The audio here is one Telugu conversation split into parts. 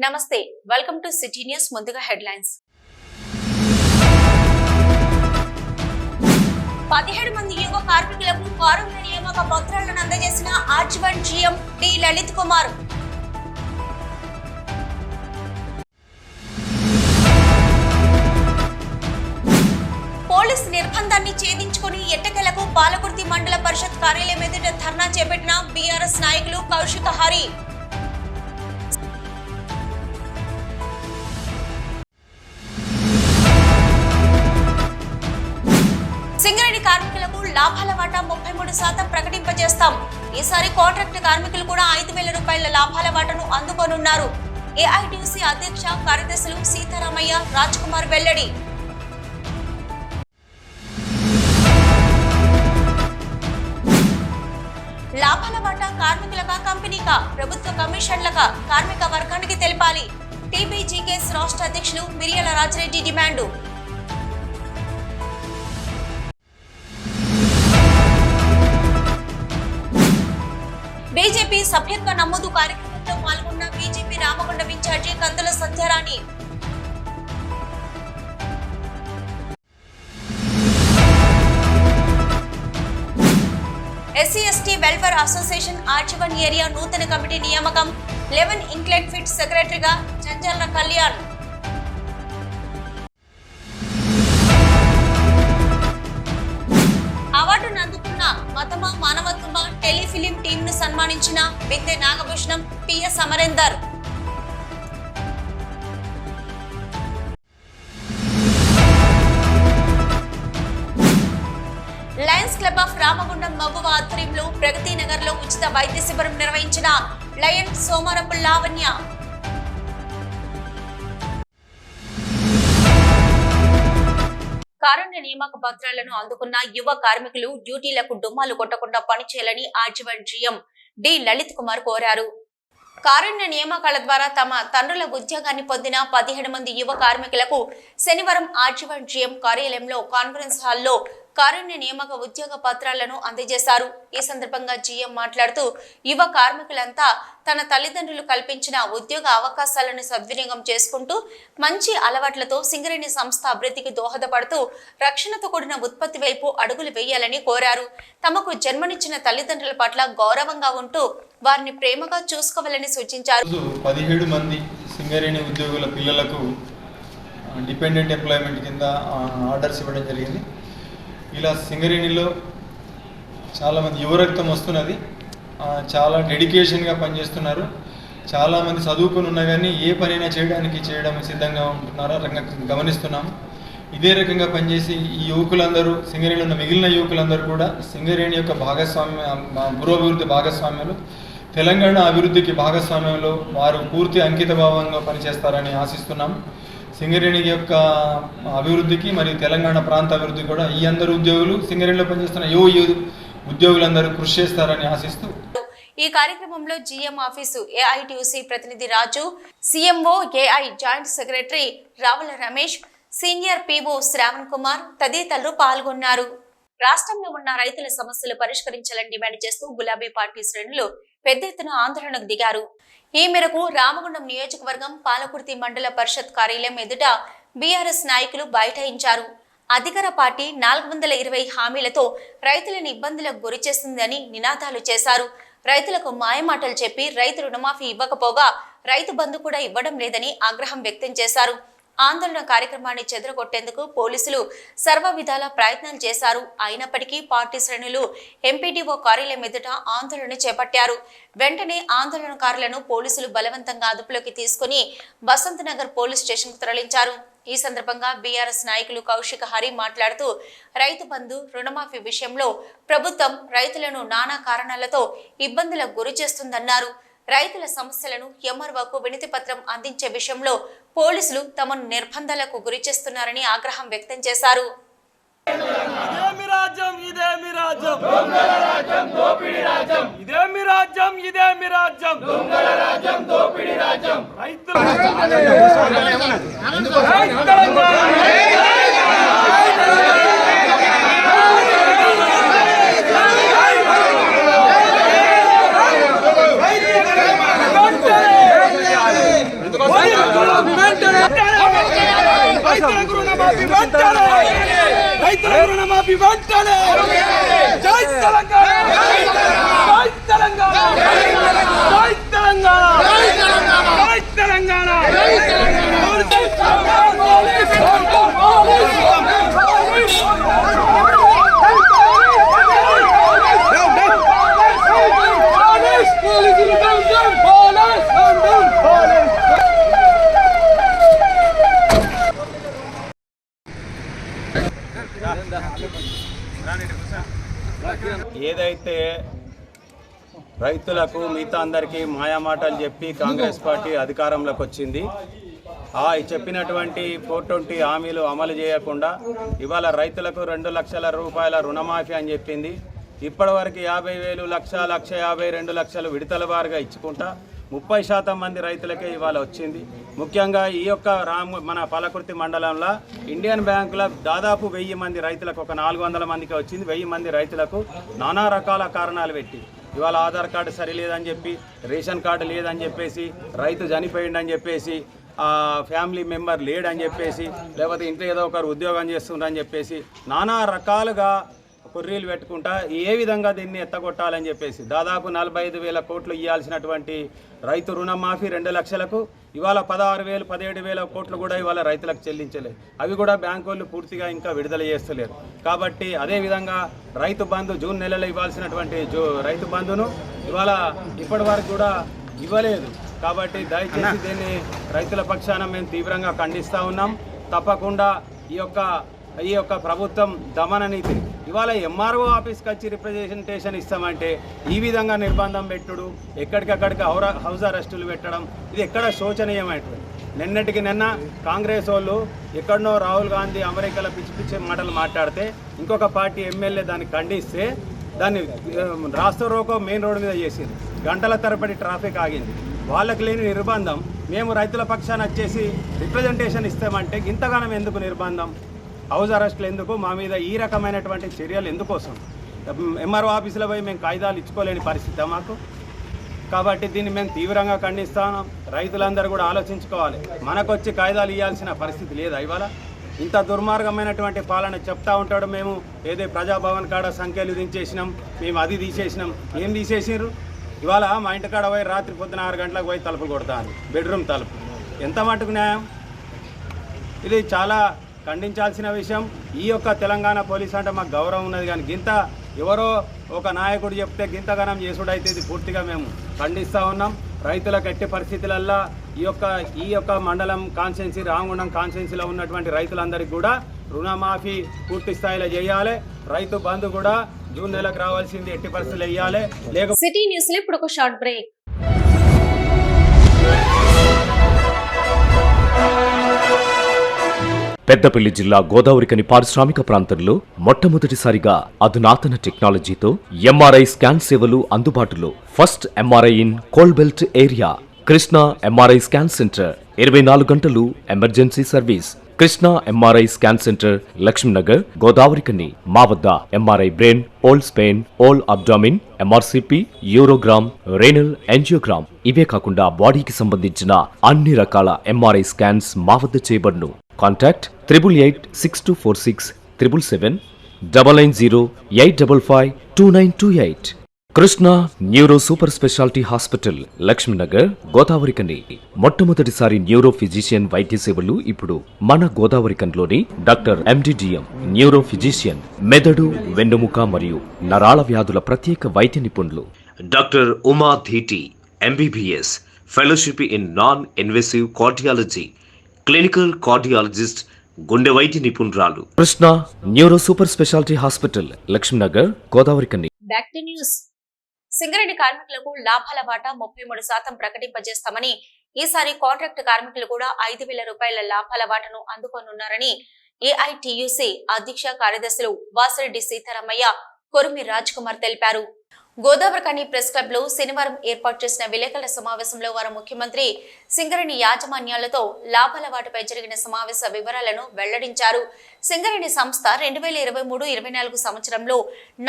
నమస్తే వెల్కమ్ టు సిటీ న్యూస్. ముందుగా హెడ్లైన్స్. 17 మంది యువ కార్మికులకు కారుణ్య నియామక పత్రాలను అందజేసిన RG one GM D Lalit Kumar. Police నిర్బంధాన్ని ఛేదించుకుని ఎట్టకేలకు పాలకుర్తి మండల పరిషత్ కార్యాలయం ఎదుట ధర్నా చేపట్టిన బీఆర్ఎస్ నాయకులు కౌశిక హరి. సింగరేణి కార్మికులకు లాభాల వాటా 33% ప్రకటింపజేస్తాం. ఈసారి కాంట్రాక్ట్ కార్మికులు కూడా 5,000 రూపాయల లాభాల వాటాను అందుకోనున్నారు. ఏఐటీయూసీ అధ్యక్ష కార్యదర్శులు సీతారామయ్య, రాజ్ కుమార్ వెల్లడి. లాభాల వాటా కార్మికులకా కంపెనీకా, ప్రభుత్వ కమిషన్లకా కార్మిక వర్గానికి తెలిపాలి. టీబీజీకేఎస్ రాష్ట్ర అధ్యక్షులు మిరియాల రాజిరెడ్డి డిమాండు. బీజేపీ సభ్యత్వ నమోదు కార్యక్రమంలో పాల్గొన్న BJP Ramagundam incharge Kandula Satyarani. SC ST welfare association RG one area నూతన కమిటీ నియామకం. 11 ఇంక్లెడ్ ఫిట్ సెక్రటరీగా జంజాల కళ్యాణ్. అవార్డును అందుకున్న మతమా మానవత్వమా టెలిఫిలిం టీమ్ ను సన్మానించిన Binde Nagabhushanam, PS Amarender. Lions Club of Ramagundam Maguva ఆధ్వర్యంలో ప్రగతి నగర్ లో ఉచిత వైద్య శిబిరం నిర్వహించిన లయన్ సోమరపు లావణ్య. కారుణ్య నియామక పత్రాలను అందుకున్న యువ కార్మికులు డ్యూటీలకు డుమ్మాలు కొట్టకుండా పనిచేయాలని RG one GM D Lalit Kumar కోరారు. కారుణ్య నియామకాల ద్వారా తమ తండ్రుల ఉద్యోగాన్ని పొందిన 17 మంది యువ కార్మికులకు శనివారం ఆర్జీవన్ జీఎం కార్యాలయంలో కాన్ఫరెన్స్ హాల్లో కారుణ్య నియామక ఉద్యోగ పత్రాలను అందజేశారు. ఈ సందర్భంగా జీఎం మాట్లాడుతూ యువ కార్మికులంతా తన తల్లిదండ్రులు కల్పించిన ఉద్యోగ అవకాశాలను సద్వినియోగం చేసుకుంటూ మంచి అలవాట్లతో సింగరేణి సంస్థ అభివృద్ధికి దోహదపడుతూ రక్షణతో కూడిన ఉత్పత్తి వైపు అడుగులు వేయాలని కోరారు. తమకు జన్మనిచ్చిన తల్లిదండ్రుల పట్ల గౌరవంగా ఉంటూ వారిని ప్రేమగా చూసుకోవాలని సూచించారు. 17 మంది సింగరేణి ఉద్యోగుల పిల్లలకు డిపెండెంట్ ఎంప్లాయ్మెంట్ కింద ఆర్డర్స్ ఇవ్వడం జరిగింది. ఇలా సింగరేణిలో చాలామంది యువరక్తం వస్తున్నది, చాలా డెడికేషన్గా పనిచేస్తున్నారు. చాలామంది చదువుకుని ఉన్నా కానీ ఏ పనైనా చేయడం సిద్ధంగా ఉంటున్నారో గమనిస్తున్నాము. ఇదే రకంగా పనిచేసి ఈ యువకులందరూ సింగరేణిలో ఉన్న మిగిలిన యువకులందరూ కూడా సింగరేణి యొక్క పురోభివృద్ధి భాగస్వామ్యాలు, తెలంగాణ అభివృద్ధికి భాగస్వామ్యంలో వారు పూర్తి అంకిత భావంగా పనిచేస్తారని ఆశిస్తున్నాము. సింగరేణి యొక్క అభివృద్ధికి మరియు తెలంగాణ ప్రాంత అభివృద్ధికి కూడా ఈ అందరు ఉద్యోగులు సింగరేణిలో పనిచేస్తున్న ఉద్యోగులందరూ కృషి చేస్తారని ఆశిస్తూ ఈ కార్యక్రమంలో జీఎం ఆఫీసు ఏఐటీయూసీ ప్రతినిధి Raju, CMO AI joint secretary Ravula Ramesh, senior PO Shravan Kumar తదితరులు పాల్గొన్నారు. రాష్ట్రంలో ఉన్న రైతుల సమస్యలు పరిష్కరించాలని డిమాండ్ చేస్తూ గులాబీ పార్టీ శ్రేణులు పెద్ద ఎత్తున ఆందోళనకు దిగారు. ఈ మేరకు రామగుండం నియోజకవర్గం పాలకుర్తి మండల పరిషత్ కార్యాలయం ఎదుట బీఆర్ఎస్ నాయకులు బైఠాయించారు. అధికార పార్టీ 420 హామీలతో రైతులను ఇబ్బందులకు గురి చేస్తుందని నినాదాలు చేశారు. రైతులకు మాయమాటలు చెప్పి రైతు రుణమాఫీ ఇవ్వకపోగా రైతు బంధు కూడా ఇవ్వడం లేదని ఆగ్రహం వ్యక్తం చేశారు. ఆందోళన కార్యక్రమాన్ని చెదరగొట్టేందుకు పోలీసులు సర్వ విధాల ప్రయత్నాలు చేశారు. అయినప్పటికీ పార్టీ శ్రేణులు ఎంపీడీఓ కార్యాలయం ఎదుట ఆందోళన చేపట్టారు. వెంటనే ఆందోళనకారులను పోలీసులు బలవంతంగా అదుపులోకి తీసుకుని బసంత్ నగర్ పోలీస్ స్టేషన్ కు తరలించారు. ఈ సందర్భంగా బీఆర్ఎస్ నాయకులు కౌశిక హరి మాట్లాడుతూ రైతు బంధు, రుణమాఫీ విషయంలో ప్రభుత్వం రైతులను నానా కారణాలతో ఇబ్బందులకు గురి చేస్తుందన్నారు. రైతుల సమస్యలను ఎంఆర్ఓకు వినతి పత్రం అందించే విషయంలో పోలీసులు తమను నిర్బంధాలకు గురి చేస్తున్నారని ఆగ్రహం వ్యక్తం చేశారు. రుణమాఫీ వెంటనే జై తెలంగాణ జై తెలంగాణ జై తెలంగాణ జై తెలంగాణ జై ఏదైతే రైతులకు మిగతా అందరికీ మాయామాటలు చెప్పి కాంగ్రెస్ పార్టీ అధికారంలోకి వచ్చింది, చెప్పినటువంటి 420 హామీలు అమలు చేయకుండా ఇవాళ రైతులకు 2 లక్షల రూపాయల రుణమాఫీ అని చెప్పింది. ఇప్పటివరకు 50,000 1,00,000 1,50,000 2 లక్షలు విడతల వారుగా ఇచ్చుకుంటా 30% మంది రైతులకే ఇవాళ వచ్చింది. ముఖ్యంగా ఈ యొక్క మన పాలకుర్తి మండలంలో ఇండియన్ బ్యాంకులో దాదాపు 1000 మంది రైతులకు, ఒక 400 మందికి వచ్చింది. 1000 మంది రైతులకు నానా రకాల కారణాలు పెట్టి ఇవాళ ఆధార్ కార్డు సరిలేదని చెప్పి, రేషన్ కార్డు లేదని చెప్పేసి, రైతు చనిపోయిందని చెప్పేసి, ఫ్యామిలీ మెంబర్ లేడని చెప్పేసి, లేకపోతే ఇంట్లో ఏదో ఒకరు ఉద్యోగం చేస్తుండని చెప్పేసి నానా రకాలుగా కొర్రీలు పెట్టుకుంటా ఏ విధంగా దీన్ని ఎత్తగొట్టాలని చెప్పేసి దాదాపు 45,000 కోట్లు ఇవ్వాల్సినటువంటి రైతు రుణమాఫీ 2 లక్షలకు ఇవాళ 16,000 17,000 కోట్లు కూడా ఇవాళ రైతులకు చెల్లించలేదు. అవి కూడా బ్యాంకు వాళ్ళు పూర్తిగా ఇంకా విడుదల చేస్తలేరు. కాబట్టి అదేవిధంగా రైతు బంధు జూన్ నెలలో ఇవ్వాల్సినటువంటి రైతు బంధును ఇవాళ ఇప్పటి వరకు కూడా ఇవ్వలేదు. కాబట్టి దయచేసి దీన్ని రైతుల పక్షాన మేము తీవ్రంగా ఖండిస్తూ ఉన్నాం. తప్పకుండా ఈ యొక్క ప్రభుత్వం దమన నీతి ఇవాళ ఎంఆర్ఓ ఆఫీస్కి వచ్చి రిప్రజెంటేషన్ ఇస్తామంటే ఈ విధంగా నిర్బంధం పెట్టుడు, ఎక్కడికక్కడికి హౌస్ అరెస్టులు పెట్టడం, ఇది ఎక్కడ శోచనీయమైనటువంటి. నిన్నటికి నిన్న కాంగ్రెస్ వాళ్ళు ఎక్కడనో రాహుల్ గాంధీ అమెరికాలో పిచ్చి పిచ్చి మాటలు మాట్లాడితే ఇంకొక పార్టీ ఎమ్మెల్యే దాన్ని ఖండిస్తే దాన్ని రాస్తా రోకో మెయిన్ రోడ్డు మీద చేసింది. గంటల తరబడి ట్రాఫిక్ ఆగింది. వాళ్ళకి లేని నిర్బంధం మేము రైతుల పక్షాన వచ్చేసి రిప్రజెంటేషన్ ఇస్తామంటే ఇంతగానం ఎందుకు నిర్బంధం? హౌస్ అరెస్టులు ఎందుకు? మా మీద ఈ రకమైనటువంటి చర్యలు ఎందుకోసం? ఎంఆర్ఓ ఆఫీసులో పోయి మేము కాయిదాలు ఇచ్చుకోలేని పరిస్థితి మాకు. కాబట్టి దీన్ని మేము తీవ్రంగా ఖండిస్తాం. రైతులందరూ కూడా ఆలోచించుకోవాలి. మనకొచ్చి కాయిదాలు ఇవ్వాల్సిన పరిస్థితి లేదా ఇవాళ? ఇంత దుర్మార్గమైనటువంటి పాలన చెప్తా ఉంటాడు. మేము ఏదో ప్రజాభవన్ కాడ సంఖ్యలు దించేసినాం, మేము అది తీసేసినాం. ఏం తీసేసారు? ఇవాళ మా ఇంటి కాడ పోయి రాత్రి పొద్దున 6 గంటలకు పోయి తలుపు కొడతాను, బెడ్రూమ్ తలుపు. ఎంత మటుకు న్యాయం? ఇది చాలా ఖండించాల్సిన విషయం. ఈ యొక్క తెలంగాణ పోలీస్ అంటే మాకు గౌరవం ఉన్నది, కానీ గింత ఎవరో ఒక నాయకుడు చెప్తే గింతగానం చేసుడైతే ఇది పూర్తిగా మేము ఖండిస్తూ ఉన్నాం. రైతులకు ఎట్టి పరిస్థితులల్లో ఈ యొక్క మండలం కాన్స్టిట్యున్సీ, రామగుండం కాన్స్టిట్యున్సీలో ఉన్నటువంటి రైతులందరికీ కూడా రుణమాఫీ పూర్తి స్థాయిలో చేయాలి. రైతు బంధు కూడా జూన్ నెలకు రావాల్సింది ఎట్టి పరిస్థితులు వేయాలి. లేకపోతే సిటీ న్యూస్ లో ఇప్పుడు ఒక షార్ట్ బ్రేక్. పెద్దపల్లి జిల్లా గోదావరికని పారిశ్రామిక ప్రాంతంలో మొట్టమొదటిసారిగా అధునాతన టెక్నాలజీతో ఎంఆర్ఐ స్కాన్ సేవలు అందుబాటులో. First MRI in coal belt area. Krishna MRI scan centre 24 గంటలు emergency service. Krishna MRI scan centre, Lakshminagar, Godavarikhani. మా వద్ద MRI brain, whole spine, whole abdomen, MRCP, urogram, renal angiogram, ఇవే కాకుండా బాడీకి సంబంధించిన అన్ని రకాల ఎంఆర్ఐ స్కాన్స్ మా వద్ద చేయబడును. Contact 888646 777 990 855 2928. Krishna neuro super speciality hospital, Lakshminagar, Godavarikhani. మొట్టమొదటిసారి న్యూరో ఫిజిషియన్ వైద్య సేవలు ఇప్పుడు మన గోదావరికన్లోని డాక్టర్ ఎండిడిఎం న్యూరో ఫిజిషియన్, మెదడు, వెన్నుముక మరియు నరాల వ్యాధుల ప్రత్యేక వైద్య నిపుణులు. Doctor Uma Dheeti MBBS, fellowship in non invasive cardiology, clinical cardiologist, గుండె వైద్య నిపుణురాలు. Krishna neuro super speciality hospital, Lakshminagar, Godavarikhani. Back to news. Singareni కార్మికులకు లాభాల వాటా 33% ప్రకటింపజేస్తామని, ఈసారి కాంట్రాక్ట్ కార్మికులు కూడా 5,000 రూపాయల లాభాల వాటాను అందుకోనున్నారని ఏఐటియుసి అధ్యక్ష కార్యదర్శులు వాసిరెడ్డి సీతారామయ్య, కొరిమి రాజ్ కుమార్ తెలిపారు. గోదావరికని ప్రెస్ క్లబ్ లో శనివారం ఏర్పాటు చేసిన విలేకరుల సమావేశంలో వారు ముఖ్యమంత్రి, సింగరేణి యాజమాన్యాలతో లాభాల వాటిపై జరిగిన సమావేశ వివరాలను వెల్లడించారు. సింగరేణి సంస్థ 2023-24 సంవత్సరంలో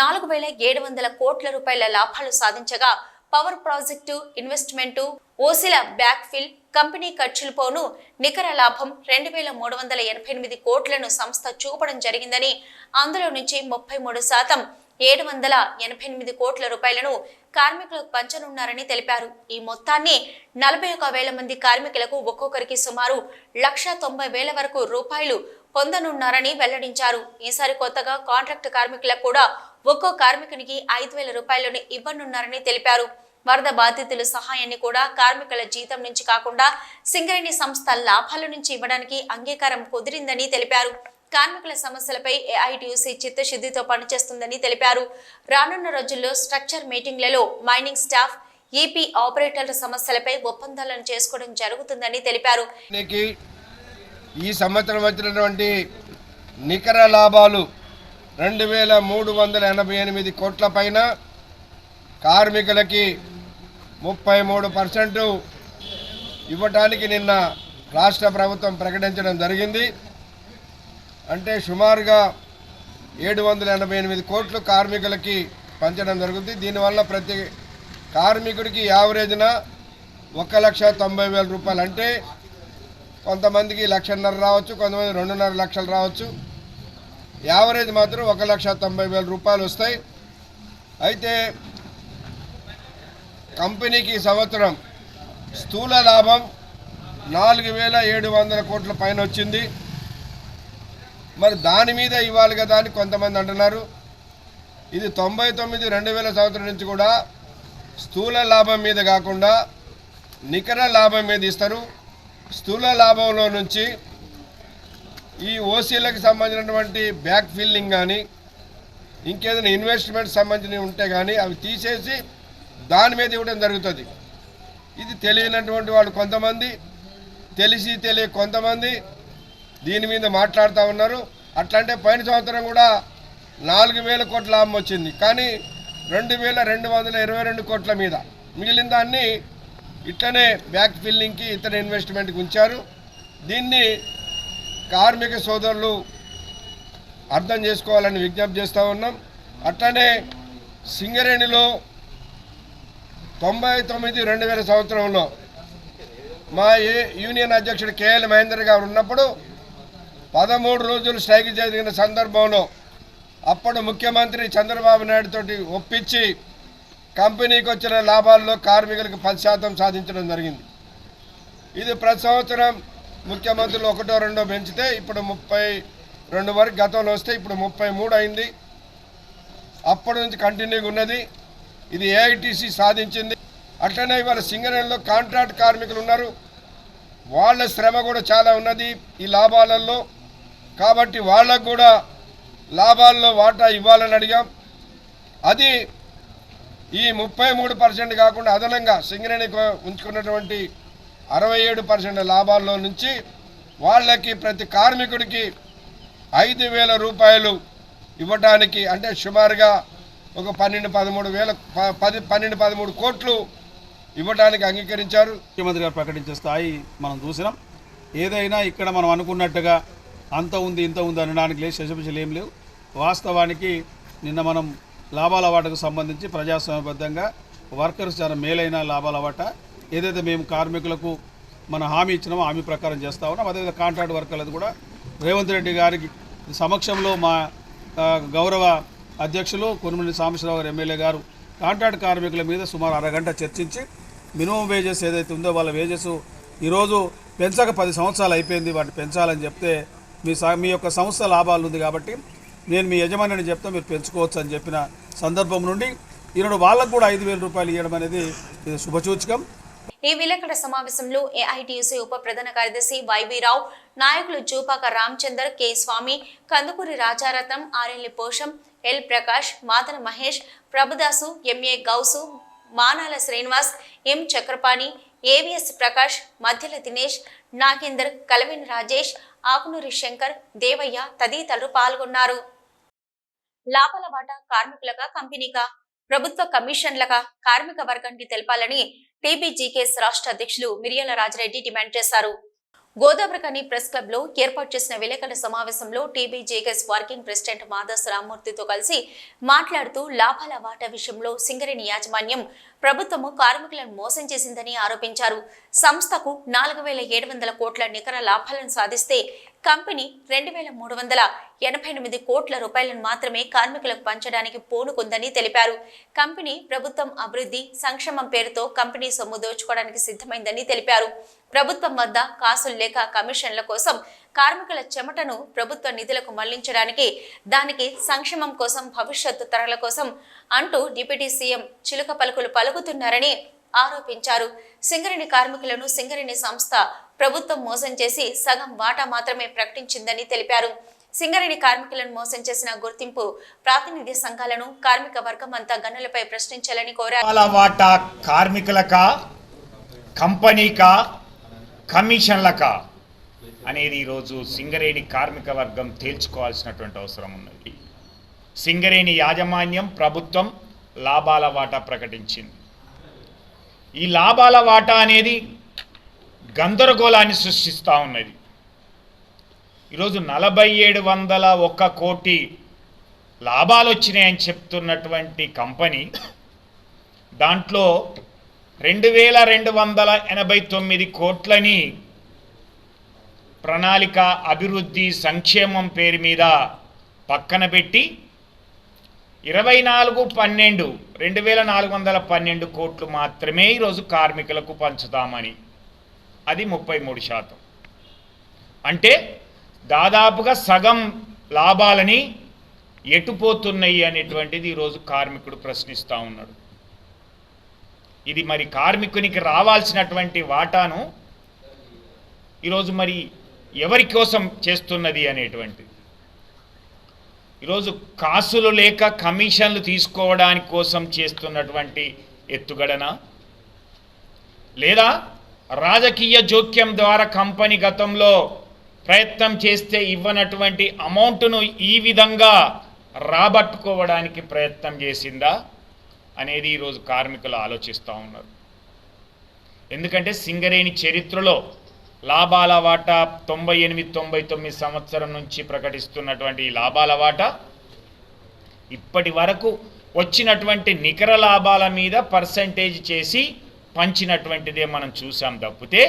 4,700 కోట్ల రూపాయల లాభాలు సాధించగా power project investment, ఓసిల backfill, company ఖర్చులు పోను నికర లాభం 2,388 కోట్లను సంస్థ చూపడం జరిగిందని, అందులో నుంచి 33% 788 కోట్ల రూపాయలను కార్మికులకు పంచనున్నారని తెలిపారు. ఈ మొత్తాన్ని 41,000 మంది కార్మికులకు ఒక్కొక్కరికి సుమారు 1,90,000 వరకు రూపాయలు పొందనున్నారని వెల్లడించారు. ఈసారి కొత్తగా కాంట్రాక్ట్ కార్మికులకు కూడా ఒక్కో కార్మికునికి 5,000 రూపాయలను ఇవ్వనున్నారని తెలిపారు. వరద బాధితుల సహాయాన్ని కూడా కార్మికుల జీతం నుంచి కాకుండా సింగరేణి సంస్థ లాభాల నుంచి ఇవ్వడానికి అంగీకారం కుదిరిందని తెలిపారు. కార్మికుల సమస్యలపై ఏఐటీయూసీ చిత్తశుద్ధితో పనిచేస్తుందని తెలిపారు. రానున్న రోజుల్లో స్ట్రక్చర్ మీటింగ్లలో మైనింగ్ స్టాఫ్, ఈపీ ఆపరేటర్ల సమస్యలపై ఒప్పందాలను చేసుకోవడం జరుగుతుందని తెలిపారు. ఈ సంవత్సరం వచ్చినటువంటి నికర లాభాలు 2,388 కోట్ల పైన, కార్మికులకి 33% ఇవ్వటానికి నిన్న రాష్ట్ర ప్రభుత్వం ప్రకటించడం జరిగింది. అంటే సుమారుగా 788 కోట్లు కార్మికులకి పంచడం జరుగుతుంది. దీనివల్ల ప్రతి కార్మికుడికి యావరేజ్న 1,90,000 రూపాయలు, అంటే కొంతమందికి 1,50,000 రావచ్చు, కొంతమంది 2.5 లక్షలు రావచ్చు. యావరేజ్ మాత్రం 1,90,000 రూపాయలు వస్తాయి. అయితే కంపెనీకి సంవత్సరం స్థూల లాభం 4,700 కోట్ల పైన వచ్చింది. మరి దాని మీద ఇవ్వాలి కదా అని కొంతమంది అంటున్నారు. ఇది 99-2000 సంవత్సరం నుంచి కూడా స్థూల లాభం మీద కాకుండా నికర లాభం మీద ఇస్తారు. స్థూల లాభంలో నుంచి ఈ ఓసీలకు సంబంధించినటువంటి బ్యాక్ ఫిల్లింగ్ కానీ ఇంకేదైనా ఇన్వెస్ట్మెంట్ సంబంధించినవి ఉంటే కానీ అవి తీసేసి దాని మీద ఇవ్వడం జరుగుతుంది. ఇది తెలియనటువంటి వాళ్ళు కొంతమంది, తెలిసి తెలియ కొంతమంది దీని మీద మాట్లాడుతూ ఉన్నారు. అట్లంటే పోయిన సంవత్సరం కూడా 4,000 కోట్ల లాభం వచ్చింది, కానీ 2,222 కోట్ల మీద మిగిలిన దాన్ని ఇట్లనే బ్యాక్ ఫిల్లింగ్కి ఇతర ఇన్వెస్ట్మెంట్కి ఉంచారు. దీన్ని కార్మిక సోదరులు అర్థం చేసుకోవాలని విజ్ఞప్తి చేస్తూ ఉన్నాం. అట్లనే సింగరేణిలో 99-2000 సంవత్సరంలో మా యూనియన్ అధ్యక్షుడు కేఎల్ మహేందర్ గారు ఉన్నప్పుడు 13 రోజులు స్ట్రైక్ జరిగిన సందర్భంలో అప్పుడు ముఖ్యమంత్రి చంద్రబాబు నాయుడు తోటి ఒప్పించి కంపెనీకి వచ్చిన లాభాల్లో కార్మికులకు 10% సాధించడం జరిగింది. ఇది ప్రతి సంవత్సరం ముఖ్యమంత్రులు 1-2 పెంచితే ఇప్పుడు 32 వరకు గతంలో వస్తే ఇప్పుడు 33 అయింది. అప్పటి నుంచి కంటిన్యూగా ఉన్నది. ఇది ఏఐటీసీ సాధించింది. అట్లనే ఇవాళ సింగరేణిలో కాంట్రాక్ట్ కార్మికులు ఉన్నారు, వాళ్ళ శ్రమ కూడా చాలా ఉన్నది ఈ లాభాలలో. కాబట్టి వాళ్ళకు కూడా లాభాల్లో వాటా ఇవ్వాలని అడిగాం. అది ఈ 33% కాకుండా అదనంగా సింగరేణికి ఉంచుకున్నటువంటి 67% లాభాల్లో నుంచి వాళ్ళకి ప్రతి కార్మికుడికి 5,000 రూపాయలు ఇవ్వటానికి, అంటే సుమారుగా ఒక 12-13 కోట్లు ఇవ్వడానికి అంగీకరించారు. ముఖ్యమంత్రి గారు ప్రకటించే స్థాయి మనం చూసినాం. ఏదైనా ఇక్కడ మనం అనుకున్నట్టుగా అంత ఉంది ఇంత ఉంది అనడానికి లేదు, శశపిశలు ఏం లేవు. వాస్తవానికి నిన్న మనం లాభాల వాటకు సంబంధించి ప్రజాస్వామ్యబద్ధంగా వర్కర్స్ చాలా మేలైన లాభాల వాట ఏదైతే మేము కార్మికులకు మన హామీ ఇచ్చినామో హామీ ప్రకారం చేస్తూ ఉన్నాం. అదేవిధంగా కాంట్రాక్ట్ వర్కర్లది కూడా రేవంత్ రెడ్డి గారికి సమక్షంలో మా గౌరవ అధ్యక్షులు కొనుమూరి సాంబశివరావు గారు ఎమ్మెల్యే గారు కాంట్రాక్ట్ కార్మికుల మీద సుమారు అరగంట చర్చించి మినిమం వేజెస్ ఏదైతే ఉందో వాళ్ళ వేజెస్ ఈరోజు పెంచక 10 సంవత్సరాలు అయిపోయింది, వాటిని పెంచాలని చెప్తే మీ యొక్క సంస్థ లాభాలు ఉంది కాబట్టి నేను మీ యజమాని చెప్తే మీరు పెంచుకోవచ్చు అని చెప్పిన సందర్భం నుండి ఈరోజు వాళ్ళకు కూడా 5,000 రూపాయలు ఇవ్వడం అనేది ఇది శుభసూచకం. ఈ విలేకరుల సమావేశంలో ఏఐటీయూసీ ఉప ప్రధాన కార్యదర్శి వైవీరావు, నాయకులు జూపాక రామచందర్, కె స్వామి, కందుకూరి రాజారత్నం, ఆర్ఎల్లి పోషం, ఎల్ ప్రకాష్, మాదన మహేష్, ప్రభుదాసు, ఎంఏ గౌసు, మానాల శ్రీనివాస్, ఎం చక్రపాణి, ఏవిఎస్ ప్రకాష్, మధ్యల దినేష్, నాగేందర్, కలవిన్ రాజేష్, ఆకునూరి శంకర్, దేవయ్య తదితరులు పాల్గొన్నారు. లాభాల వాటా కార్మికులగా, కంపెనీగా, ప్రభుత్వ కమిషన్లగా కార్మిక వర్గానికి తెలపాలని టీబీజీకేఎస్ రాష్ట్ర అధ్యక్షులు మిరియాల రాజరెడ్డి డిమాండ్ చేశారు. గోదావరికని ప్రెస్ క్లబ్ లో ఏర్పాటు చేసిన విలేకరుల సమావేశంలో టీబీజేకేఎస్ వర్కింగ్ ప్రెసిడెంట్ మాదాస్ రామ్మూర్తితో కలిసి మాట్లాడుతూ లాభాల వాటా విషయంలో సింగరేణి యాజమాన్యం ప్రభుత్వము కార్మికులను మోసం చేసిందని ఆరోపించారు. సంస్థకు 4,700 కోట్ల నికర లాభాలను సాధిస్తే కంపెనీ 2,388 కోట్ల రూపాయలను మాత్రమే కార్మికులకు పంచడానికి పూనుకుందని తెలిపారు. కంపెనీ ప్రభుత్వం అభివృద్ధి సంక్షేమం పేరుతో కంపెనీ సొమ్ము దోచుకోవడానికి సిద్ధమైందని తెలిపారు. ప్రభుత్వం వద్ద కాసులు లేక కమిషన్ల కోసం కార్మికుల చెమటను ప్రభుత్వ నిధులకు మళ్లించడానికి, దానికి సంక్షేమం కోసం, భవిష్యత్తు తరాల కోసం అంటూ డిప్యూటీ సీఎం చిలుక పలుకులు పలుకుతున్నారని ఆరోపించారు. సింగరేణి కార్మికులను సింగరేణి సంస్థ ప్రభుత్వం మోసం చేసి సగం వాటా మాత్రమే ప్రకటించిందని తెలిపారు. సింగరేణి కార్మికులను మోసం చేసిన గుర్తింపు ప్రాతినిధ్య సంఘాలను కార్మిక వర్గం అంతా గన్నులపై ప్రశ్నించాలని కోరారు. వాటా కార్మికులకా, కంపెనీకా, కమిషన్లకా అనేది ఈరోజు సింగరేణి కార్మిక వర్గం తేల్చుకోవాల్సినటువంటి అవసరం ఉన్నది. సింగరేణి యాజమాన్యం, ప్రభుత్వం లాభాల వాటా ప్రకటించింది. ఈ లాభాల వాటా అనేది గందరగోళాన్ని సృష్టిస్తూ ఉన్నది. ఈరోజు 4,701 కోటి లాభాలు వచ్చినాయని చెప్తున్నటువంటి కంపెనీ దాంట్లో 2,289 కోట్లని ప్రణాళిక, అభివృద్ధి, సంక్షేమం పేరు మీద పక్కన పెట్టి 2,412 కోట్లు మాత్రమే ఈరోజు కార్మికులకు పంచుతామని, అది 33%. అంటే దాదాపుగా సగం లాభాలని ఎటుపోతున్నాయి అనేటువంటిది ఈరోజు కార్మికుడు ప్రశ్నిస్తూ ఉన్నాడు. ఇది మరి కార్మికునికి రావాల్సినటువంటి వాటాను ఈరోజు మరి ఎవరి కోసం చేస్తున్నది అనేటువంటిది. ఈరోజు కాసులు లేక కమిషన్లు తీసుకోవడానికి కోసం చేస్తున్నటువంటి ఎత్తుగడన, లేదా రాజకీయ జోక్యం ద్వారా కంపెనీ గతంలో ప్రయత్నం చేస్తే ఇవ్వనటువంటి అమౌంట్ను ఈ విధంగా రాబట్టుకోవడానికి ప్రయత్నం చేసిందా అనేది ఈరోజు కార్మికులు ఆలోచిస్తూ ఉన్నారు. ఎందుకంటే సింగరేణి చరిత్రలో లాభాల వాటా 98-99 సంవత్సరం నుంచి ప్రకటిస్తున్నటువంటి ఈ లాభాల వాటా ఇప్పటి వరకు వచ్చినటువంటి నికర లాభాల మీద పర్సంటేజ్ చేసి పంచినటువంటిదే మనం చూసాం తప్పితే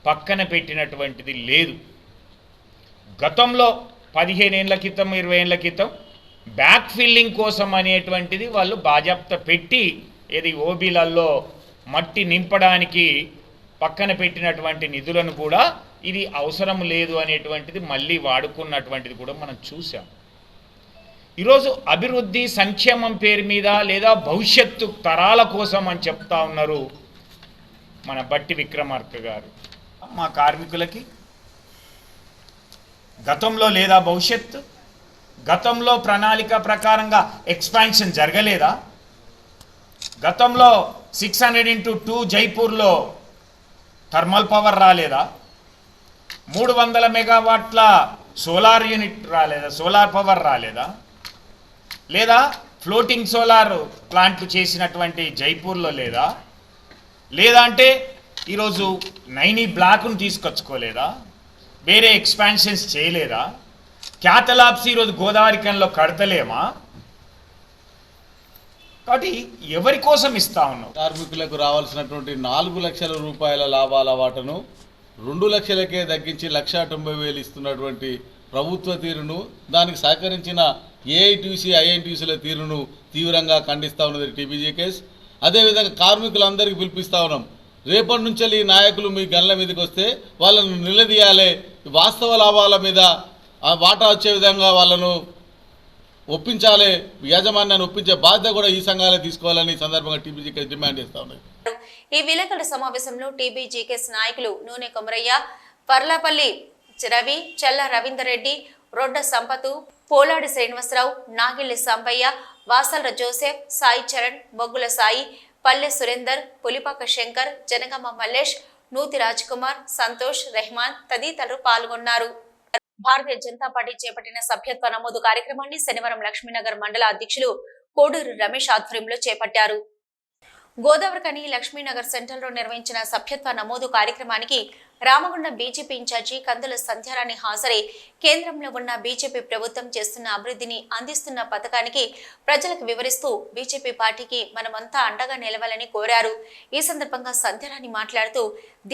పక్కన పెట్టినటువంటిది లేదు. గతంలో 15 ఏళ్ల క్రితం, 20 ఏళ్ల క్రితం బ్యాక్ ఫిల్లింగ్ కోసం అనేటువంటిది వాళ్ళు బాజాప్తా పెట్టి ఏది ఓబీలలో మట్టి నింపడానికి పక్కన పెట్టినటువంటి నిధులను కూడా ఇది అవసరం లేదు అనేటువంటిది మళ్ళీ వాడుకున్నటువంటిది కూడా మనం చూసాం. ఈరోజు అభివృద్ధి సంక్షేమం పేరు మీద లేదా భవిష్యత్తు తరాల కోసం అని చెప్తా ఉన్నారు మన బట్టి విక్రమార్క గారు. మా కార్మికులకి గతంలో లేదా భవిష్యత్తు, గతంలో ప్రణాళిక ప్రకారంగా ఎక్స్పాన్షన్ జరగలేదా? గతంలో 600x2 జైపూర్లో థర్మల్ పవర్ రాలేదా? 300 మెగావాట్ల సోలార్ యూనిట్ రాలేదా? సోలార్ పవర్ రాలేదా? లేదా ఫ్లోటింగ్ సోలార్ ప్లాంట్లు చేసినటువంటి జైపూర్లో లేదా? లేదా అంటే ఈరోజు నైనీ బ్లాక్ను తీసుకొచ్చుకోలేదా? వేరే ఎక్స్పాన్షన్స్ చేయలేదా? క్యాటలాబ్స్ ఈరోజు గోదావరికంలో కడతలేమా? కాబట్టి ఎవరి కోసం ఇస్తా ఉన్నాం? కార్మికులకు రావాల్సినటువంటి 4 లక్షల రూపాయల లాభాల వాటను 2 లక్షలకే తగ్గించి 1,90,000 ఇస్తున్నటువంటి ప్రభుత్వ తీరును, దానికి సహకరించిన ఏఐటీసీ, ఐఎన్టీసీల తీరును తీవ్రంగా ఖండిస్తూ ఉన్నది టీబీజీకేఎస్. అదేవిధంగా కార్మికులందరికీ పిలిపిస్తూ ఉన్నాం, రేపటి నుంచి ఈ నాయకులు మీ గన్ల మీదకి వస్తే వాళ్ళను నిలదీయాలి, వాస్తవ లాభాల మీద వాటా వచ్చే విధంగా వాళ్ళను ఒప్పించాలి, యాజమాన్యాన్ని ఒప్పించే బాధ్యత కూడా ఈ సంఘాలే తీసుకోవాలని సందర్భంగా టీబీజీకేఎస్ డిమాండ్ చేస్తూ ఉన్నది. ఈ విలేకరుల సమావేశంలో టీబీజీకేఎస్ నాయకులు నూనె కొమరయ్య, పర్లాపల్లి రవి, చెల్ల రవీందర్ రెడ్డి, రొడ్డ సంపతు, పోలాడి శ్రీనివాసరావు, నాగిల్లి సంపయ్య, వాసల జోసెఫ్, సాయి చరణ్, బొగ్గుల సాయి, పల్లె సురేందర్, పులిపాక శంకర్, జనగామ మల్లేష్, నూతి రాజ్ కుమార్, సంతోష్, రెహమాన్ తదితరులు పాల్గొన్నారు. భారతీయ జనతా పార్టీ చేపట్టిన సభ్యత్వ నమోదు కార్యక్రమాన్ని శనివారం లక్ష్మీనగర్ మండల అధ్యక్షులు కోడూరు రమేష్ ఆధ్వర్యంలో చేపట్టారు. గోదావరికని లక్ష్మీనగర్ సెంటర్లో నిర్వహించిన సభ్యత్వ నమోదు కార్యక్రమానికి రామగుండం బీజేపీ ఇన్ఛార్జి కందుల సంధ్యారాణి హాజరై కేంద్రంలో ఉన్న బీజేపీ ప్రభుత్వం చేస్తున్న అభివృద్ధిని అందిస్తున్న పథకానికి ప్రజలకు వివరిస్తూ బీజేపీ పార్టీకి మనమంతా అండగా నిలవాలని కోరారు. ఈ సందర్భంగా సంధ్యారాణి మాట్లాడుతూ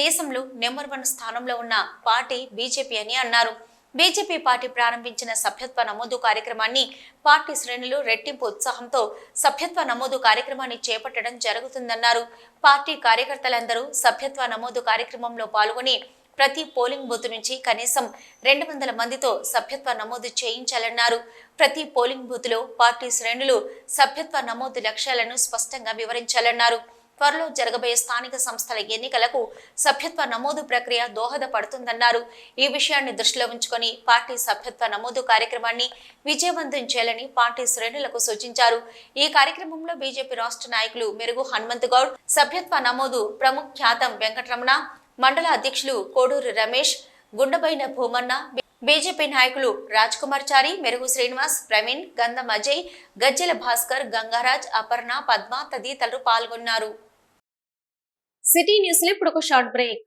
దేశంలో నెంబర్ 1 స్థానంలో ఉన్న పార్టీ బీజేపీ అని అన్నారు. బీజేపీ పార్టీ ప్రారంభించిన సభ్యత్వ నమోదు కార్యక్రమాన్ని పార్టీ శ్రేణులు రెట్టింపు ఉత్సాహంతో సభ్యత్వ నమోదు కార్యక్రమాన్ని చేపట్టడం జరుగుతుందన్నారు. పార్టీ కార్యకర్తలందరూ సభ్యత్వ నమోదు కార్యక్రమంలో పాల్గొని ప్రతి పోలింగ్ బూత్ నుంచి కనీసం 200 మందితో సభ్యత్వ నమోదు చేయించాలన్నారు. ప్రతి పోలింగ్ బూత్ లో పార్టీ శ్రేణులు సభ్యత్వ నమోదు లక్ష్యాలను స్పష్టంగా వివరించాలన్నారు. త్వరలో జరగబోయే స్థానిక సంస్థల ఎన్నికలకు సభ్యత్వ నమోదు ప్రక్రియ దోహదపడుతుందన్నారు. ఈ విషయాన్ని దృష్టిలో ఉంచుకొని పార్టీ సభ్యత్వ నమోదు కార్యక్రమాన్ని విజయవంతం చేయాలని పార్టీ శ్రేణులకు సూచించారు. ఈ కార్యక్రమంలో బీజేపీ రాష్ట్ర నాయకులు మెరుగు హనుమంత్ గౌడ్, సభ్యత్వ నమోదు ప్రముఖ ఖ్యాతం వెంకటరమణ, మండల అధ్యక్షులు కోడూరు రమేష్, గుండబైన భూమన్న, బీజేపీ నాయకులు రాజ్ కుమార్ చారి, మెరుగు శ్రీనివాస్, ప్రవీణ్, గంధం అజయ్, గజ్జెల భాస్కర్, గంగారాజ్, అపర్ణ, పద్మ తదితరులు పాల్గొన్నారు. సిటీ న్యూస్ లో ఇప్పుడు ఒక షార్ట్ బ్రేక్.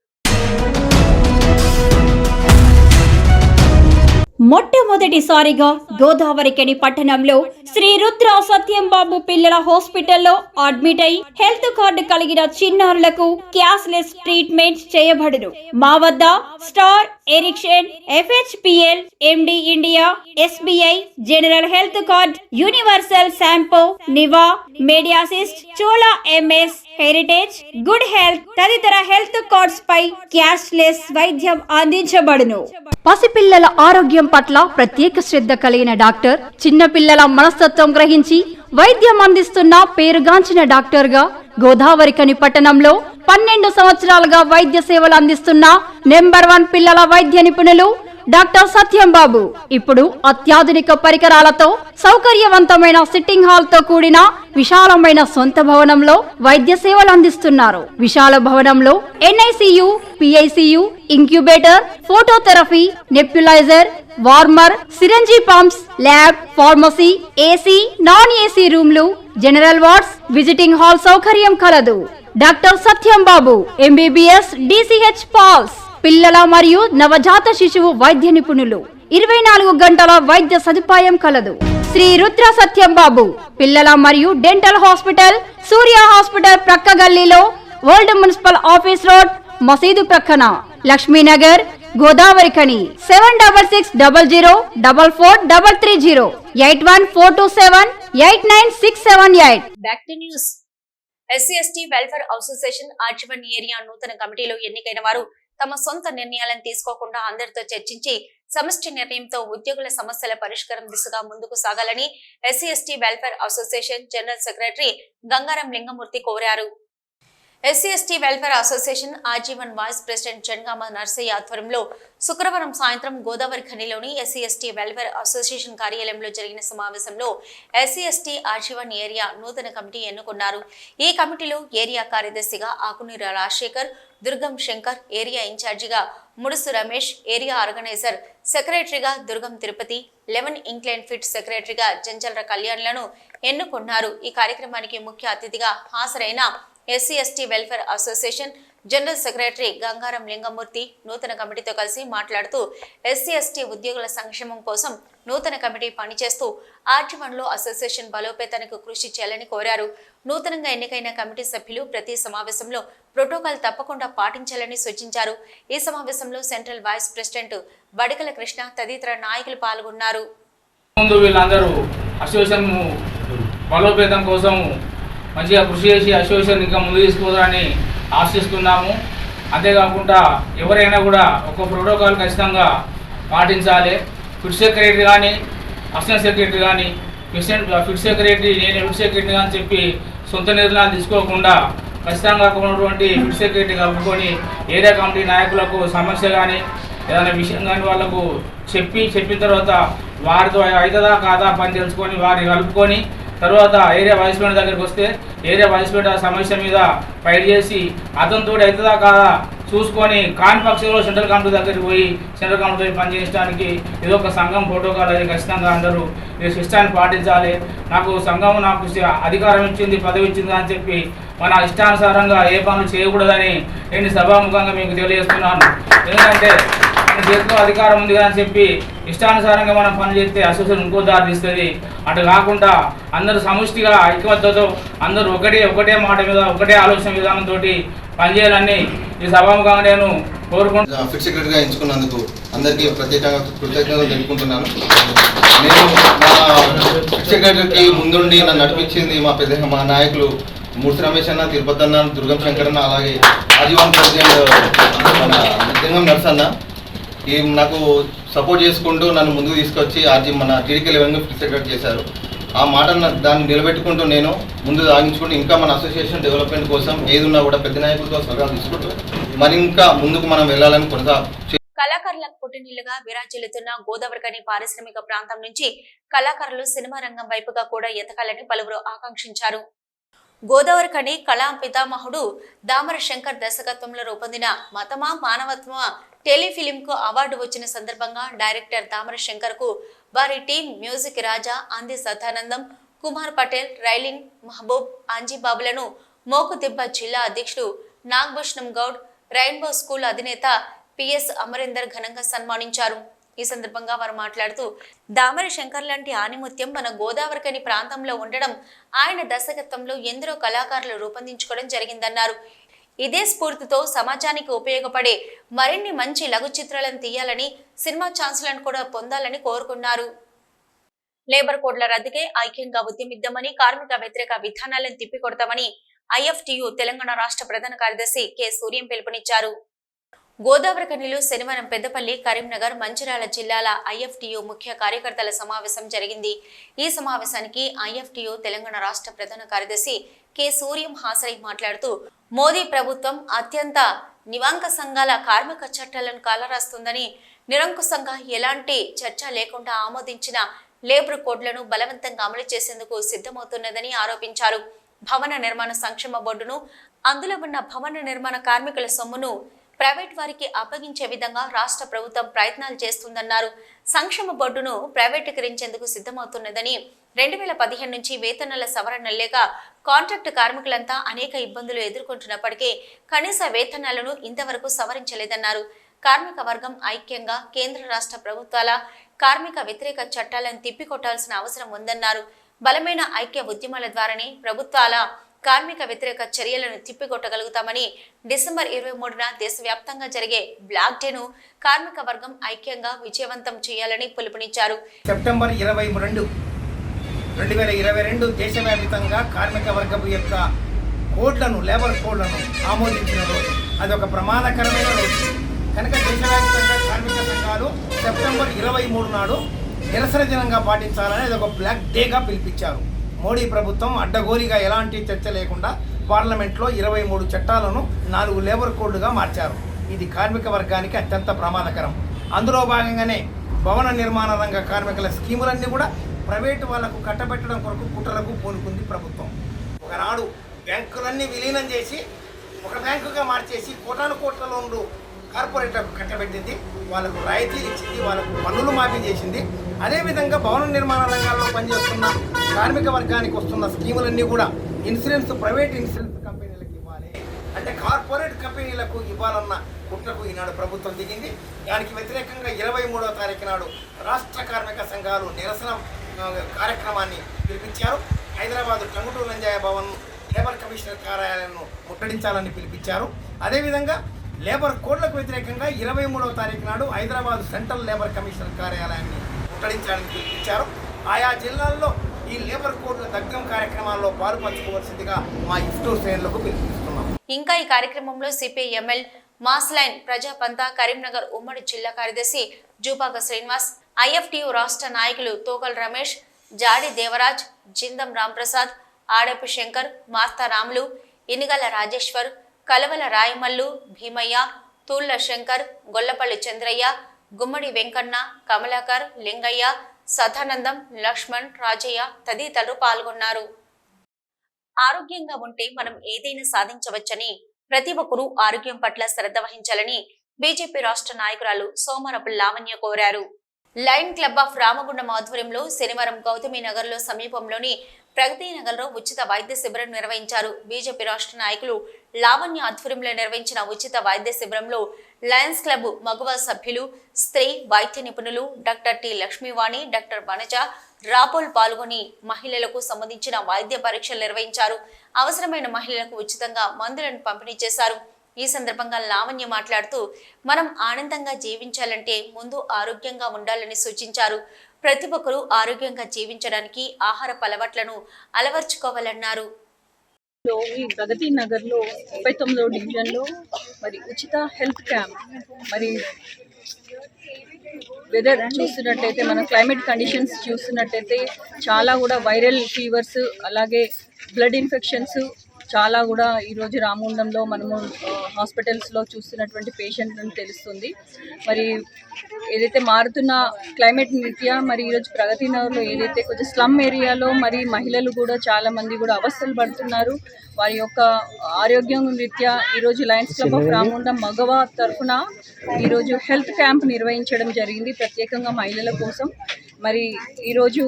మొట్టమొదటిసారిగా గోదావరికని పట్టణంలో శ్రీ రుద్ర సత్యంబాబు పిల్లల హాస్పిటల్లో అడ్మిట్ అయి హెల్త్ కార్డు కలిగిన చిన్నారులకు క్యాష్లెస్ ట్రీట్మెంట్ చేయబడును. మా వద్ద Star, Ericson, FHPL, MD India, SBI, general health card, Universal Sompo, Niva, Medi Assist, Chola MS, Heritage, Good Health తదితర హెల్త్ కార్డ్స్ పై క్యాష్లెస్ వైద్యం అందించబడును. పసిపిల్లల ఆరోగ్యం పట్ల ప్రత్యేక శ్రద్ధ కలిగిన డాక్టర్, చిన్న పిల్లల మనస్తత్వం గ్రహించి వైద్యం అందిస్తున్న పేరుగాంచిన డాక్టర్ గా గోదావరికని పట్టణంలో 12 సంవత్సరాలుగా వైద్య సేవలు అందిస్తున్న నెంబర్ 1 పిల్లల వైద్య నిపుణులు డాక్టర్ సత్యంబాబు ఇప్పుడు అత్యాధునిక పరికరాలతో సౌకర్యవంతమైన సిట్టింగ్ హాల్ తో కూడిన విశాలమైన సొంత భవనంలో వైద్య సేవలు అందిస్తున్నారు. విశాల భవనంలో NICU, PICU, incubator, phototherapy, nebuliser, warmer, syringe pumps, lab, pharmacy, AC, non AC రూమ్లు, జనరల్ వార్డ్స్, విజిటింగ్ హాల్ సౌకర్యం కలదు. డాక్టర్ సత్యంబాబు MBBS, DCH పాల్స్, పిల్లల మరియు నవజాత శిశువు వైద్య నిపుణులు, 24 గంటల వైద్య సదుపాయం కలదు. శ్రీ రుద్ర సత్యంబాబు పిల్లల మరియు డెంటల్ హాస్పిటల్, సూర్య హాస్పిటల్ ప్రక్క గల్లీలో, ఓల్డ్ మున్సిపల్ ఆఫీస్ రోడ్, మసీదు ప్రక్కన, Lakshminagar, Godavarikhani. 7600004430, 8142789678. Back to news. SC/ST welfare association RG one area నూతన కమిటీలో ఎన్నికైన వారు తమ సొంత నిర్ణయాలను తీసుకోకుండా అందరితో చర్చించి సమష్టి నిర్ణయంతో ఉద్యోగుల సమస్యల పరిష్కారం దిశగా ముందుకు సాగాలని SC/ST welfare association general secretary Gangaram Lingamurthy కోరారు. SC/ST welfare association RG one vice president Janagama Narsaiah ఆధ్వర్యంలో శుక్రవారం సాయంత్రం గోదావరి ఖనిలోని SC/ST వెల్ఫేర్ అసోసియేషన్ కార్యాలయంలో జరిగిన సమావేశంలో SC/ST ఆజీవన్ ఏరియా నూతన కమిటీ ఎన్నుకున్నారు. ఈ కమిటీలో ఏరియా కార్యదర్శిగా ఆకునీర రాజశేఖర్, దుర్గం శంకర్, ఏరియా ఇన్ఛార్జిగా ముడుసు రమేష్, ఏరియా ఆర్గనైజర్ సెక్రటరీగా దుర్గం తిరుపతి, 11 ఇంక్లైన్ ఫిట్ సెక్రటరీగా జంజల్ర కళ్యాణ్లను ఎన్నుకున్నారు. ఈ కార్యక్రమానికి ముఖ్య అతిథిగా హాజరైన SC/ST welfare association general secretary Gangaram Lingamurthy నూతన కమిటీతో కలిసి మాట్లాడుతూ SC/ST ఉద్యోగుల సంక్షేమం కోసం నూతన కమిటీ పనిచేస్తూ ఆర్జీవన్లో అసోసియేషన్ బలోపేతానికి కృషి చేయాలని కోరారు. నూతనంగా ఎన్నికైన కమిటీ సభ్యులు ప్రతి సమావేశంలో ప్రోటోకాల్ తప్పకుండా పాటించాలని సూచించారు. ఈ సమావేశంలో central vice president Badikala Krishna తదితర నాయకులు పాల్గొన్నారు. వీళ్ళందరూ అసోసియేషన్ బలోపేతం కోసం మంచిగా కృషి చేసి అసోసియేషన్ ఇంకా ముందు తీసుకుపోతారని ఆశిస్తున్నాము. అంతేకాకుండా ఎవరైనా కూడా ఒక ప్రోటోకాల్ ఖచ్చితంగా పాటించాలి. ఫిట్ సెక్రటరీ కానీ, అసిస్టెంట్ సెక్రటరీ కానీ, ఫిట్ సెక్రటరీ నేను ఫిట్ సెక్రటరీ అని చెప్పి సొంత నిర్ణయాలు తీసుకోకుండా ఖచ్చితంగా ఉన్నటువంటి ఫిట్ సెక్రటరీ కలుపుకొని ఏరియా కమిటీ నాయకులకు సమస్య కానీ ఏదైనా విషయం కానీ వాళ్ళకు చెప్పిన తర్వాత వారితో అవుతుందా కాదా పని తెలుసుకొని వారిని కలుపుకొని తర్వాత ఏరియా వైస్ ప్రెసిడెంట్ దగ్గరికి వస్తే ఏరియా వైస్ ప్రెసిడెంట్ ఆ సమస్య మీద ఫైట్ చేసి అతనితో అవుతుందా కాదా చూసుకొని కాని పక్షంలో సెంట్రల్ కమిటీ దగ్గరికి పోయి సెంట్రల్ కమిటీ పనిచేయడానికి ఇది ఒక సంఘం ప్రోటోకాల్ అది ఖచ్చితంగా అందరూ ఈ సిస్టాన్ని పాటించాలి. నాకు సంఘం నాకు అధికారం ఇచ్చింది, పదవి ఇచ్చింది అని చెప్పి మన ఇష్టానుసారంగా ఏ పనులు చేయకూడదని నేను సభాముఖంగా మీకు తెలియజేస్తున్నాను. ఎందుకంటే మన చేతిలో అధికారం ఉంది అని చెప్పి ఇష్టానుసారంగా మనం పని చేస్తే అసోసియేషన్ ఇంకో దారి తీస్తుంది. అటు కాకుండా అందరూ సమిష్టిగా ఐక్యమత్యతో అందరూ ఒకటే మాట మీద ఒకటే ఆలోచన విధానంతో పనిచేయాలని ఈ సభాముఖంగా నేను కోరుకుంటున్నాను. ఫిట్ సెక్రటరీగా ఎంచుకున్నందుకు అందరికీ ప్రత్యేకంగా కృతజ్ఞతలు తెలుపుకుంటున్నాను. నేను మా ఫిట్ సెక్రటరీకి ముందుండి నన్ను నడిపించింది మా నాయకులు మూర్తి రమేష్ అన్న, తిరుపతి అన్న, దుర్గం శంకర్ అన్న, అలాగే ఆజీవన్ ప్రెసిడెంట్ మన దింగం నర్సన్న ఈ నాకు సపోర్ట్ చేసుకుంటూ నన్ను ముందుకు తీసుకొచ్చి మన టీడీకే లెవెల్గా ఫిట్ సెక్రటరీ చేశారు. ఆ మాట దాన్ని నిలబెట్టుకుంటూ నేను ముందు సాగించుకుంటూ ఇంకా మన అసోసియేషన్ డెవలప్మెంట్ కోసం ఏదున్నా కూడా పెద్ద నాయకులతో సలహా తీసుకుంటూ మరి ఇంకా ముందుకు మనం వెళ్ళాలని కళాకారులకు పుట్టినిల్లుగా విరాజిల్లుతున్న గోదావరికని పారిశ్రామిక ప్రాంతం నుంచి కళాకారులు సినిమా రంగం వైపుగా కూడా ఎదగాలని పలువురు ఆకాంక్షించారు. గోదావరికని కళా పితామహుడు దామర శంకర్ దర్శకత్వంలో రూపొందిన మతమా మానవత్వమా టెలిఫిలిం కు అవార్డు వచ్చిన సందర్భంగా డైరెక్టర్ దామర శంకర్ కు వారి టీం మ్యూజిక్ రాజా అంది సదానందం, కుమార్ పటేల్, రైలింగ్ మహబూబ్, అంజీబాబులను మోకుదిబ్బ జిల్లా అధ్యక్షుడు నాగభూషణం గౌడ్, రెయిన్బో స్కూల్ అధినేత పిఎస్ అమరేందర్ ఘనంగా సన్మానించారు. ఈ సందర్భంగా వారు మాట్లాడుతూ దామరి శంకర్ లాంటి ఆనిముత్యం మన గోదావరికని ప్రాంతంలో ఉండడం, ఆయన దర్శకత్వంలో ఎందరో కళాకారులు రూపొందించుకోవడం జరిగిందన్నారు. ఇదే స్ఫూర్తితో సమాజానికి ఉపయోగపడే మరిన్ని మంచి లఘు చిత్రాలను తీయాలని, సినిమా ఛాన్సులను కూడా పొందాలని కోరుకున్నారు. లేబర్ కోడ్ల రద్దుకే ఐక్యంగా ఉద్యమిద్దామని, కార్మిక వ్యతిరేక విధానాలను తిప్పికొడతామని ఐఎఫ్టియు తెలంగాణ రాష్ట్ర ప్రధాన కార్యదర్శి కె సూర్యం పిలుపునిచ్చారు. గోదావరికనిలో శనివారం పెద్దపల్లి, కరీంనగర్, మంచిర్యాల జిల్లాల ఐఎఫ్టియు ముఖ్య కార్యకర్తల సమావేశం జరిగింది. ఈ సమావేశానికి ఐఎఫ్టియు తెలంగాణ రాష్ట్ర ప్రధాన కార్యదర్శి కె సూర్యం హాజరై మాట్లాడుతూ మోదీ ప్రభుత్వం అత్యంత నివాంక సంఘాల కార్మిక చట్టాలను కాలరాస్తుందని, నిరంకుశంగా ఎలాంటి చర్చ లేకుండా ఆమోదించిన లేబర్ కోడ్లను బలవంతంగా అమలు చేసేందుకు సిద్ధమవుతున్నదని ఆరోపించారు. భవన నిర్మాణ సంక్షేమ బోర్డును, అందులో ఉన్న భవన నిర్మాణ కార్మికుల సొమ్మును ప్రైవేట్ వారికి అప్పగించే విధంగా రాష్ట్ర ప్రభుత్వం ప్రయత్నాలు చేస్తుందన్నారు. సంక్షేమ బోర్డును ప్రైవేటీకరించేందుకు సిద్ధమవుతున్నదని, 2015 నుంచి వేతనాల సవరణ లేక కాంట్రాక్ట్ కార్మికులంతా అనేక ఇబ్బందులు ఎదుర్కొంటున్నప్పటికీ కనీస వేతనాలను ఇంతవరకు సవరించలేదన్నారు. కార్మిక వర్గం ఐక్యంగా కేంద్ర రాష్ట్ర ప్రభుత్వాల కార్మిక వ్యతిరేక చట్టాలను తిప్పికొట్టాల్సిన అవసరం ఉందన్నారు. బలమైన ఐక్య ఉద్యమాల ద్వారానే ప్రభుత్వాల కార్మిక వ్యతిరేక చర్యలను తిప్పికొట్టగలుగుతామని, డిసెంబర్ 23న దేశవ్యాప్తంగా జరిగే బ్లాక్ డేను కార్మిక వర్గం ఐక్యంగా విజయవంతం చేయాలని పిలుపునిచ్చారు. సెప్టెంబర్ 22, 2022 దేశవ్యాప్తంగా కార్మిక వర్గపు యొక్క కోడ్లను, లేబర్ కోడ్లను ఆమోదించిన రోజు. అది ఒక ప్రమాదకరమైన రోజు కనుక దేశవ్యాప్తంగా కార్మిక సంఘాలు సెప్టెంబర్ 23 నాడు నిరసన దినంగా పాటించాలని అది ఒక బ్లాక్ డేగా పిలిపించారు. మోడీ ప్రభుత్వం అడ్డగోలిగా ఎలాంటి చర్చ లేకుండా పార్లమెంట్లో 23 చట్టాలను 4 లేబర్ కోడ్లుగా మార్చారు. ఇది కార్మిక వర్గానికి అత్యంత ప్రమాదకరం. అందులో భాగంగానే భవన నిర్మాణ రంగ కార్మికుల స్కీములన్నీ కూడా ప్రైవేటు వాళ్లకు కట్టబెట్టడం కొరకు కుట్రలకు పూనుకుంది ప్రభుత్వం. ఒకనాడు బ్యాంకులన్నీ విలీనం చేసి ఒక బ్యాంకుగా మార్చేసి కోటాను కోట్ల లోన్లు కార్పొరేట్లకు కట్టబెట్టింది, వాళ్ళకు రాయితీలు ఇచ్చింది, వాళ్ళకు పన్నులు మాఫీ చేసింది. అదేవిధంగా భవన నిర్మాణ రంగాల్లో పనిచేస్తున్న కార్మిక వర్గానికి వస్తున్న స్కీములన్నీ కూడా ఇన్సూరెన్స్, ప్రైవేట్ ఇన్సూరెన్స్ కంపెనీలకు ఇవ్వాలి అంటే కార్పొరేట్ కంపెనీలకు ఇవ్వాలన్న కుట్రకు ఈనాడు ప్రభుత్వం దిగింది. దానికి వ్యతిరేకంగా 23వ తారీఖు నాడు రాష్ట్ర కార్మిక సంఘాలు నిరసన కార్యక్రమాన్ని పిలిపించారు. హైదరాబాద్ టంగుటూరు రంజాయ భవన్ లేబర్ కమిషనర్ కార్యాలయాలను ముట్టడించాలని పిలిపించారు. అదేవిధంగా లేబర్ కోడ్లకు వ్యతిరేకంగా 23వ తారీఖు నాడు హైదరాబాద్ సెంట్రల్ లేబర్ కమిషనర్ కార్యాలయాన్ని ముట్టడించాలని పిలిపించారు. ఆయా జిల్లాల్లో ఈ లేబర్ కోడ్ల దగ్ధం కార్యక్రమాల్లో పాల్పంచుకోవాల్సిందిగా మా ఇఫ్టూ శ్రేణులకు పిలుపునిస్తున్నాం. ఇంకా ఈ కార్యక్రమంలో సిపిఐఎంఎల్ మాస్ లైన్ ప్రజాపంత కరీంనగర్ ఉమ్మడి జిల్లా కార్యదర్శి జూపాక శ్రీనివాస్, ఐఎఫ్టియు రాష్ట్ర నాయకులు తోకల్ రమేష్, జాడి దేవరాజ్, జిందం రాంప్రసాద్, ఆడపు శంకర్, మార్తా రాములు, ఇనిగల రాజేశ్వర్, కలవల రాయమల్లు, భీమయ్య, తూళ్ల శంకర్, గొల్లపల్లి చంద్రయ్య, గుమ్మడి వెంకన్న, కమలాకర్, లింగయ్య, సదానందం, లక్ష్మణ్, రాజయ్య తదితరులు పాల్గొన్నారు. ఆరోగ్యంగా ఉంటే మనం ఏదైనా సాధించవచ్చని, ప్రతి ఒక్కరూ ఆరోగ్యం పట్ల శ్రద్ధ వహించాలని బీజేపీ రాష్ట్ర నాయకురాలు సోమరపు లావణ్య కోరారు. లయన్ క్లబ్ ఆఫ్ రామగుండం ఆధ్వర్యంలో శనివారం గౌతమి నగర్ లో సమీపంలోని ప్రగతి నగర్లో ఉచిత వైద్య శిబిరం నిర్వహించారు. బీజేపీ రాష్ట్ర నాయకులు లావణ్య ఆధ్వర్యంలో నిర్వహించిన ఉచిత వైద్య శిబిరంలో లయన్స్ క్లబ్ మగవ సభ్యులు, స్త్రీ వైద్య నిపుణులు doctor T Lakshmivani, doctor Vanaja, Rapol పాల్గొని మహిళలకు సంబంధించిన వైద్య పరీక్షలు నిర్వహించారు. అవసరమైన మహిళలకు ఉచితంగా మందులను పంపిణీ చేశారు. ఈ సందర్భంగా లావణ్య మాట్లాడుతూ మనం ఆనందంగా జీవించాలంటే ముందు ఆరోగ్యంగా ఉండాలని సూచించారు. ప్రతి ఒక్కరూ ఆరోగ్యంగా జీవించడానికి ఆహారపు అలవాట్లను అలవర్చుకోవాలన్నారు. ఈ ప్రగతి నగర్లో 39వ డివిజన్లో మరి ఉచిత హెల్త్ క్యాంప్, మరి వెదర్ చూస్తున్నట్టయితే మన క్లైమేట్ కండిషన్స్ చూస్తున్నట్టయితే చాలా కూడా వైరల్ ఫీవర్స్, అలాగే బ్లడ్ ఇన్ఫెక్షన్స్ చాలా కూడా ఈరోజు రామగుండంలో మనము హాస్పిటల్స్లో చూస్తున్నటువంటి పేషెంట్లను తెలుస్తుంది. మరి ఏదైతే మారుతున్న క్లైమేట్ రీత్యా మరి ఈరోజు ప్రగతి నగర్లో ఏదైతే కొంచెం స్లమ్ ఏరియాలో మరి మహిళలు కూడా చాలామంది కూడా అవస్థలు పడుతున్నారు. వారి యొక్క ఆరోగ్యం రీత్యా ఈరోజు లయన్స్ క్లబ్ ఆఫ్ రామగుండం మగవ తరఫున ఈరోజు హెల్త్ క్యాంప్ నిర్వహించడం జరిగింది ప్రత్యేకంగా మహిళల కోసం. మరి ఈరోజు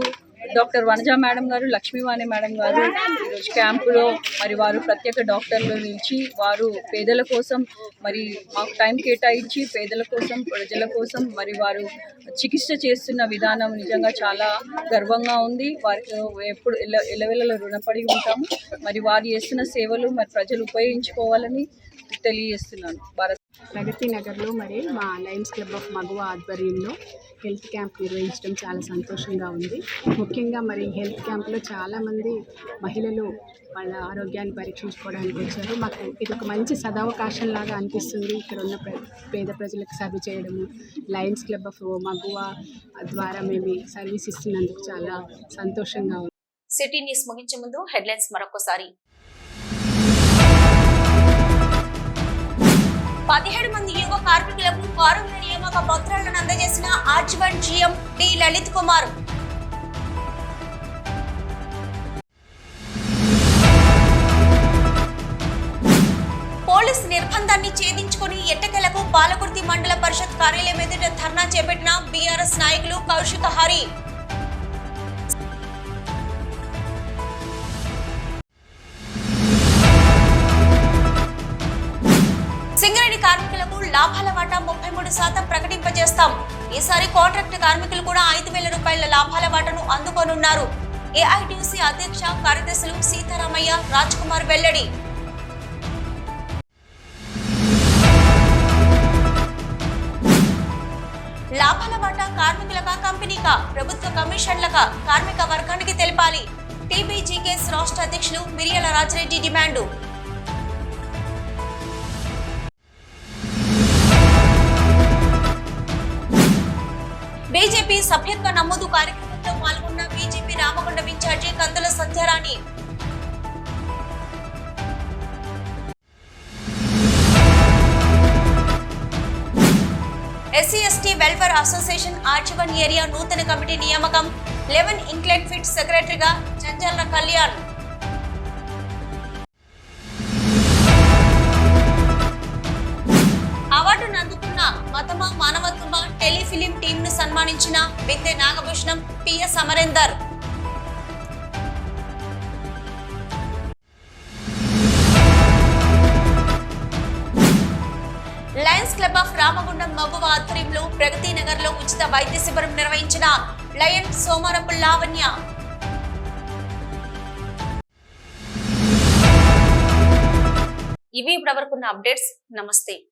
డాక్టర్ వనజ మేడం గారు, లక్ష్మీవాణి మేడం గారు ఈరోజు క్యాంపులో మరి వారు ప్రత్యేక డాక్టర్లు నిలిచి వారు పేదల కోసం మరి మాకు టైం కేటాయించి పేదల కోసం, ప్రజల కోసం మరి వారు చికిత్స చేస్తున్న విధానం నిజంగా చాలా గర్వంగా ఉంది. వారికి ఎప్పుడు ఎల్లవెల్లలో రుణపడి ఉంటాము. మరి వారు చేస్తున్న సేవలు మరి ప్రజలు ఉపయోగించుకోవాలని తెలియజేస్తున్నాను. ప్రగతి నగర్లో మరి మా లయన్స్ క్లబ్ ఆఫ్ మగవ ఆధ్వర్యంలో హెల్త్ క్యాంప్ నిర్వహించడం చాలా సంతోషంగా ఉంది. ముఖ్యంగా మరి హెల్త్ క్యాంప్లో చాలామంది మహిళలు వాళ్ళ ఆరోగ్యాన్ని పరీక్షించుకోవడానికి వచ్చారు. మాకు ఇది ఒక మంచి సదవకాశం లాగా అనిపిస్తుంది. ఇక్కడ ఉన్న పేద ప్రజలకు సర్వ్ చేయడము, లయన్స్ క్లబ్ ఆఫ్ మగవ ద్వారా మేము సర్వీస్ ఇస్తున్నందుకు చాలా సంతోషంగా ఉంది. సిటీ న్యూస్ ముగించే ముందు హెడ్లైన్స్ మరొకసారి. 17 మంది యువ కార్మికులకు కారుణ్య నియామక పత్రాలను అందజేసిన RG one GM D Lalit Kumar. Police నిర్బంధాన్ని ఛేదించుకుని ఎట్టకేలకు పాలకుర్తి మండల పరిషత్ కార్యాలయం ఎదుట ధర్నా చేపట్టిన బీఆర్ఎస్ నాయకులు కౌశిక హరి. సింగరేణి కార్మికులకు లాభాల వాటా 33% ప్రకటింపజేస్తాం. ఈసారి కాంట్రాక్ట్ కార్మికులు కూడా 5,000 రూపాయల లాభాల వాటాను అందుకోనున్నారు. ఏఐటీయూసీ అధ్యక్ష కార్యదర్శులు సీతారామయ్య, రాజ్ కుమార్ వెల్లడి. లాభాల వాటా కార్మికులకా కంపెనీకా, ప్రభుత్వ కమిషన్లకా కార్మిక వర్గానికి తెలపాలి. టీబీజీకేఎస్ రాష్ట్ర అధ్యక్షులు మిరియాల రాజిరెడ్డి డిమాండు. బీజేపీ సభ్యత్వ నమోదు కార్యక్రమంలో పాల్గొన్న BJP Ramagundam incharge Kandula Sandhyarani. SC ST welfare association RG one area నూతన కమిటీ నియామకం. 11 ఇంక్లైన్ ఫిట్ సెక్రటరీగా జంజాల కళ్యాణ్. అవార్డును అందుకున్న మతమా మానవత్వమా టెలిఫిలిం టీమ్ ను సన్మానించిన Binde Nagabhushanam, PS Amarender. Lions Club of Ramagundam Maguva ఆధ్వర్యంలో ప్రగతి నగర్ లో ఉచిత వైద్య శిబిరం నిర్వహించిన లయన్ సోమారపు లావణ్య. ఇవి ఇప్పటివరకున్న అప్డేట్స్. నమస్తే.